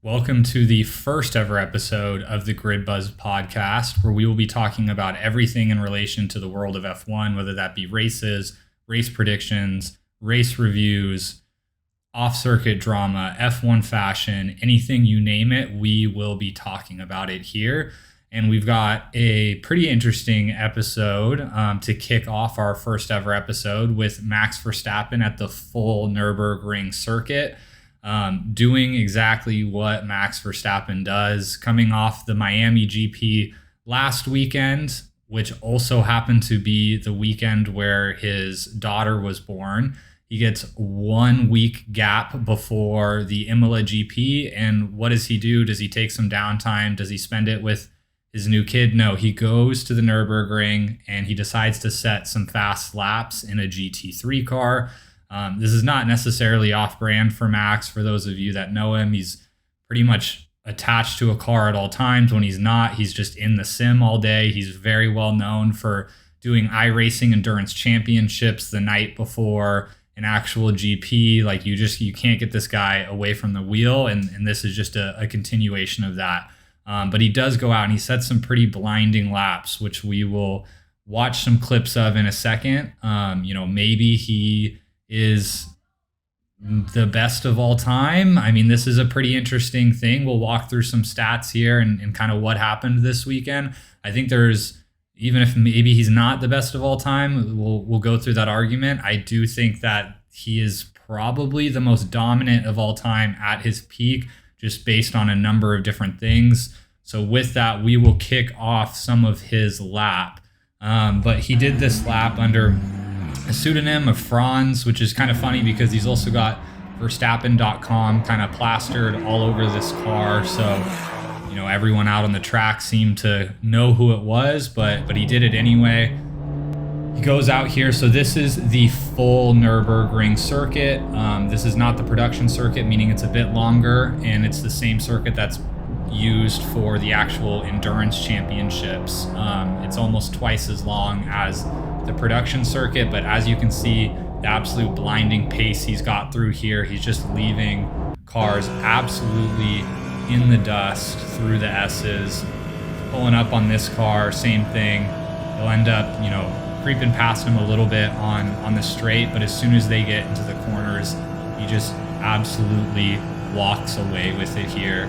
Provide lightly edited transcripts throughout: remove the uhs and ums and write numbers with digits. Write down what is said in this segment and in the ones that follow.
Welcome to the first ever episode of the Grid Buzz podcast, where we will be talking about everything in relation to the world of F1, whether that be races, race predictions, race reviews, off-circuit drama, F1 fashion, anything you name it, we will be talking about it here. And we've got a pretty interesting episode to kick off our first ever episode with Max Verstappen at the full Nurburgring circuit. Doing exactly what Max Verstappen does, coming off the Miami GP last weekend, which also happened to be the weekend where his daughter was born. He gets 1 week gap before the Imola GP. And what does he do? Does he take some downtime? Does he spend it with his new kid? No, he goes to the Nurburgring and he decides to set some fast laps in a GT3 car. This is not necessarily off-brand for Max. For those of you that know him, he's pretty much attached to a car at all times. When he's not, he's just in the sim all day. He's very well known for doing iRacing endurance championships the night before an actual GP. Like you can't get this guy away from the wheel, and this is just a continuation of that. But he does go out and he sets some pretty blinding laps, which we will watch some clips of in a second. Maybe he is the best of all time. I mean, this is a pretty interesting thing. We'll walk through some stats here and kind of what happened this weekend. I think even if maybe he's not the best of all time, we'll go through that argument. I do think that he is probably the most dominant of all time at his peak, just based on a number of different things. So with that, we will kick off some of his lap. But he did this lap under a pseudonym of Franz, which is kind of funny because he's also got Verstappen.com kind of plastered all over this car. So, everyone out on the track seemed to know who it was, but he did it anyway. He goes out here. So this is the full Nurburgring circuit. This is not the production circuit, meaning it's a bit longer, and it's the same circuit that's used for the actual endurance championships. It's almost twice as long as the production circuit, but as you can see, the absolute blinding pace he's got through here. He's just leaving cars absolutely in the dust through the S's. Pulling up on this car, same thing. He'll end up, creeping past him a little bit on the straight, but as soon as they get into the corners, he just absolutely walks away with it here.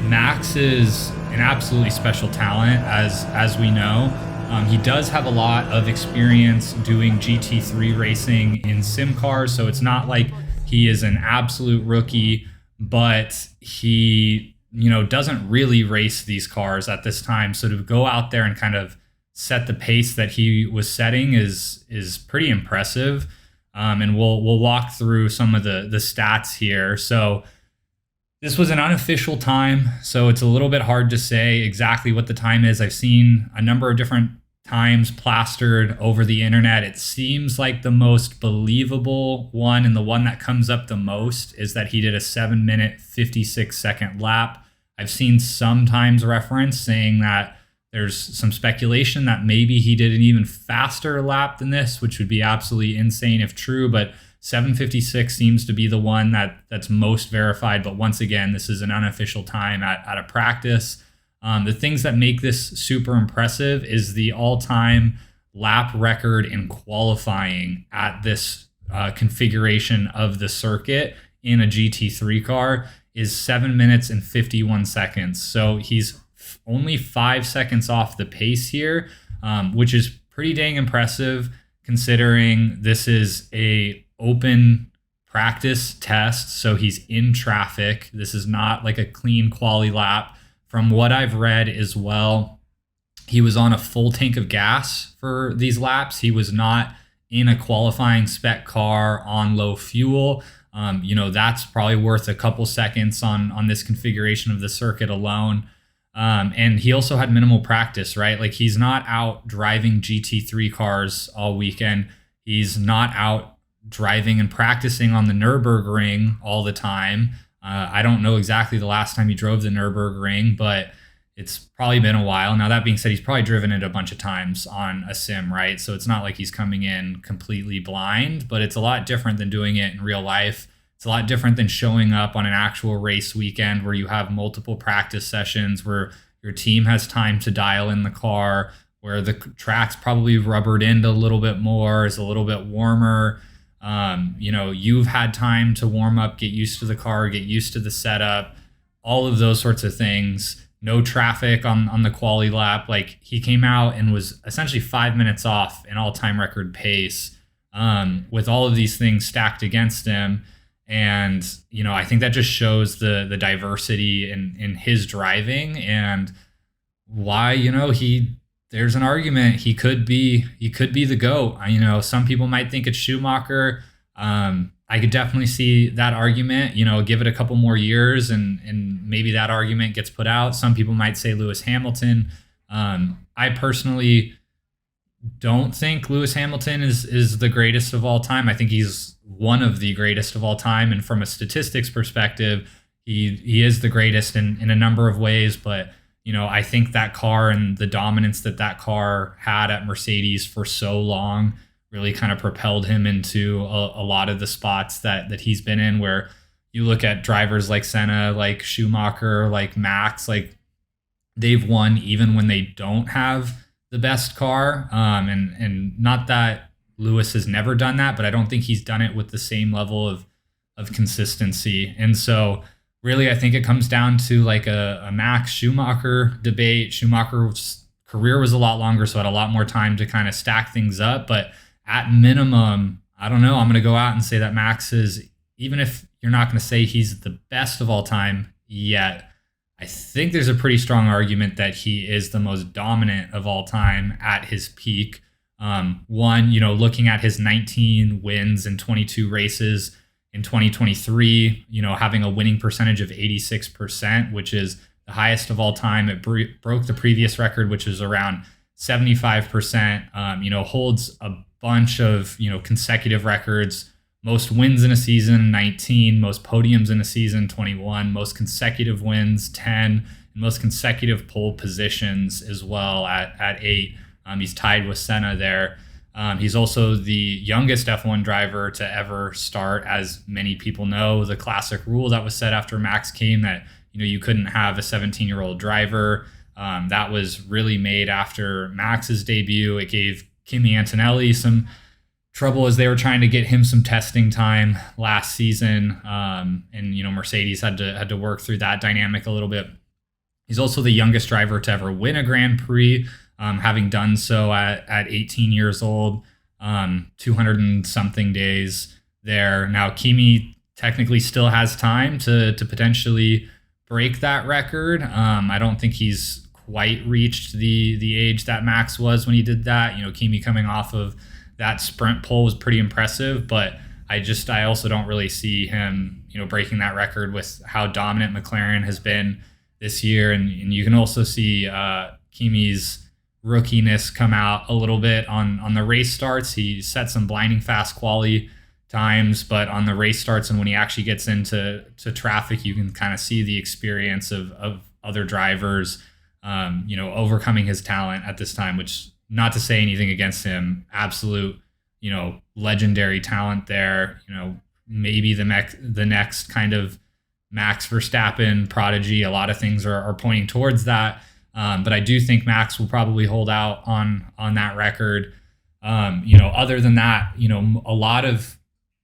Max is an absolutely special talent, as we know. He does have a lot of experience doing GT3 racing in sim cars, so it's not like he is an absolute rookie, but he, doesn't really race these cars at this time. So to go out there and kind of set the pace that he was setting is pretty impressive. And we'll walk through some of the stats here. So this was an unofficial time, so it's a little bit hard to say exactly what the time is. I've seen a number of different times plastered over the internet. It seems like the most believable one, and the one that comes up the most, is that he did a 7-minute 56-second lap. I've seen sometimes reference saying that there's some speculation that maybe he did an even faster lap than this, which would be absolutely insane if true, but 7:56 seems to be the one that's most verified. But once again, this is an unofficial time at a practice. The things that make this super impressive is the all-time lap record in qualifying at this configuration of the circuit in a GT3 car is 7 minutes and 51 seconds. So he's only 5 seconds off the pace here, which is pretty dang impressive considering this is a open practice test, so he's in traffic. This is not like a clean quali lap. From what I've read as well, he was on a full tank of gas for these laps. He was not in a qualifying spec car on low fuel. That's probably worth a couple seconds on this configuration of the circuit alone. And he also had minimal practice, right? Like, he's not out driving GT3 cars all weekend. He's not out driving and practicing on the Nurburgring all the time. I don't know exactly the last time he drove the Nurburgring, but it's probably been a while. Now, that being said, he's probably driven it a bunch of times on a sim, right? So it's not like he's coming in completely blind, but it's a lot different than doing it in real life. It's It's a lot different than showing up on an actual race weekend where you have multiple practice sessions, where your team has time to dial in the car, where the track's probably rubbered in a little bit more, is a little bit warmer. You've had time to warm up, get used to the car, get used to the setup, all of those sorts of things. No traffic on the quali lap. Like, he came out and was essentially 5 minutes off an all-time record pace, with all of these things stacked against him. And, I think that just shows the diversity in his driving, and why, there's an argument he could be the GOAT. Some people might think it's Schumacher. I could definitely see that argument, give it a couple more years and maybe that argument gets put out. Some people might say Lewis Hamilton. I personally don't think Lewis Hamilton is the greatest of all time. I think he's one of the greatest of all time. And from a statistics perspective, he is the greatest in a number of ways. But, I think that car and the dominance that car had at Mercedes for so long really kind of propelled him into a lot of the spots that he's been in, where you look at drivers like Senna, like Schumacher, like Max, like they've won even when they don't have the best car. And not that Lewis has never done that, but I don't think he's done it with the same level of consistency. And so really, I think it comes down to like a Max Schumacher debate. Schumacher's career was a lot longer, so had a lot more time to kind of stack things up. But at minimum, I don't know, I'm going to go out and say that Max is, even if you're not going to say he's the best of all time yet, I think there's a pretty strong argument that he is the most dominant of all time at his peak. Looking at his 19 wins in 22 races in 2023, having a winning percentage of 86%, which is the highest of all time. It broke the previous record, which is around 75%, holds a bunch of, consecutive records. Most wins in a season, 19. Most podiums in a season, 21. Most consecutive wins, 10. And most consecutive pole positions as well at 8. He's tied with Senna there. He's also the youngest F1 driver to ever start. As many people know, the classic rule that was set after Max came that, you couldn't have a 17-year-old driver. That was really made after Max's debut. It gave Kimi Antonelli some trouble as they were trying to get him some testing time last season. Mercedes had to work through that dynamic a little bit. He's also the youngest driver to ever win a Grand Prix, having done so at 18 years old, 200 and something days there. Now, Kimi technically still has time to potentially break that record. I don't think he's quite reached the age that Max was when he did that. Kimi coming off of that sprint pole was pretty impressive, but I also don't really see him, breaking that record with how dominant McLaren has been this year. And you can also see Kimi's rookiness come out a little bit on the race starts. He set some blinding fast quali times, but on the race starts and when he actually gets into traffic, you can kind of see the experience of other drivers, overcoming his talent at this time, which, not to say anything against him, absolute, legendary talent there. Maybe the next kind of Max Verstappen prodigy. A lot of things are pointing towards that. But I do think Max will probably hold out on that record. Other than that, a lot of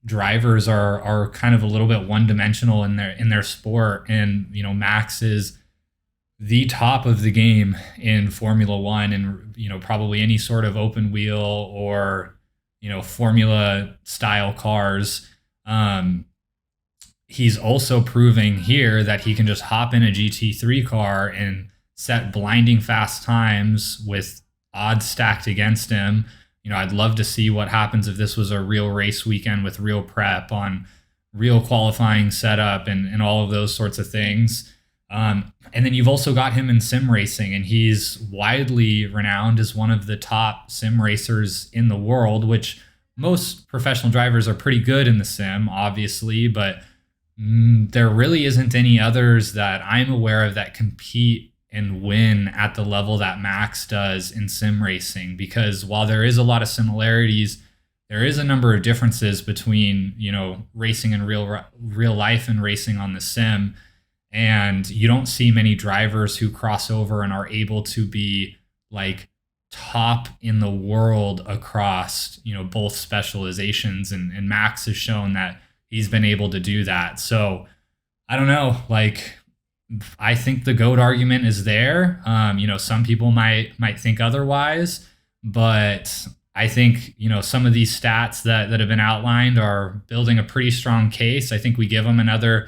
drivers are kind of a little bit one-dimensional in their sport. And, Max is the top of the game in Formula One and, probably any sort of open wheel or, Formula style cars. He's also proving here that he can just hop in a GT3 car and set blinding fast times with odds stacked against him. I'd love to see what happens if this was a real race weekend with real prep on real qualifying setup and all of those sorts of things. And then you've also got him in sim racing, and he's widely renowned as one of the top sim racers in the world, which most professional drivers are pretty good in the sim, obviously, but there really isn't any others that I'm aware of that compete and win at the level that Max does in sim racing. Because while there is a lot of similarities, there is a number of differences between, racing in real life and racing on the sim. And you don't see many drivers who cross over and are able to be like top in the world across, both specializations. And Max has shown that he's been able to do that. So I don't know, like, I think the GOAT argument is there. Some people might think otherwise, but I think, some of these stats that have been outlined are building a pretty strong case. I think we give them another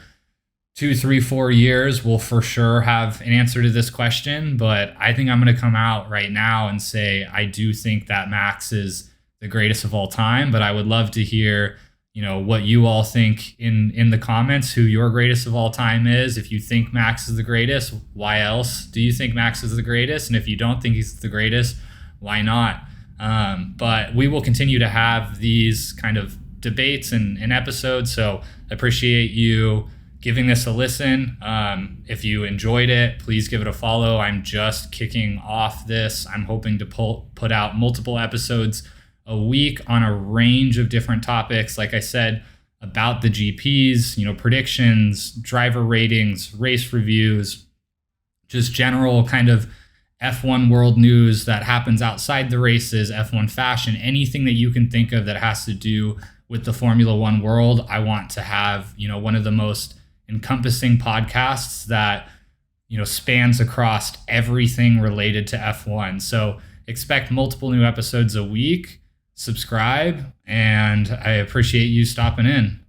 2, 3, 4 years, we'll for sure have an answer to this question. But I think I'm going to come out right now and say I do think that Max is the greatest of all time. But I would love to hear, what you all think in the comments, who your greatest of all time is. If you think Max is the greatest, why else do you think Max is the greatest? And if you don't think he's the greatest, why not? But we will continue to have these kind of debates and episodes. So I appreciate you giving this a listen. If you enjoyed it, please give it a follow. I'm just kicking off this. I'm hoping to put out multiple episodes a week on a range of different topics. Like I said, about the GPs, predictions, driver ratings, race reviews, just general kind of F1 world news that happens outside the races, F1 fashion, anything that you can think of that has to do with the Formula One world. I want to have, one of the most encompassing podcasts that spans across everything related to F1. So expect multiple new episodes a week. Subscribe, and I appreciate you stopping in.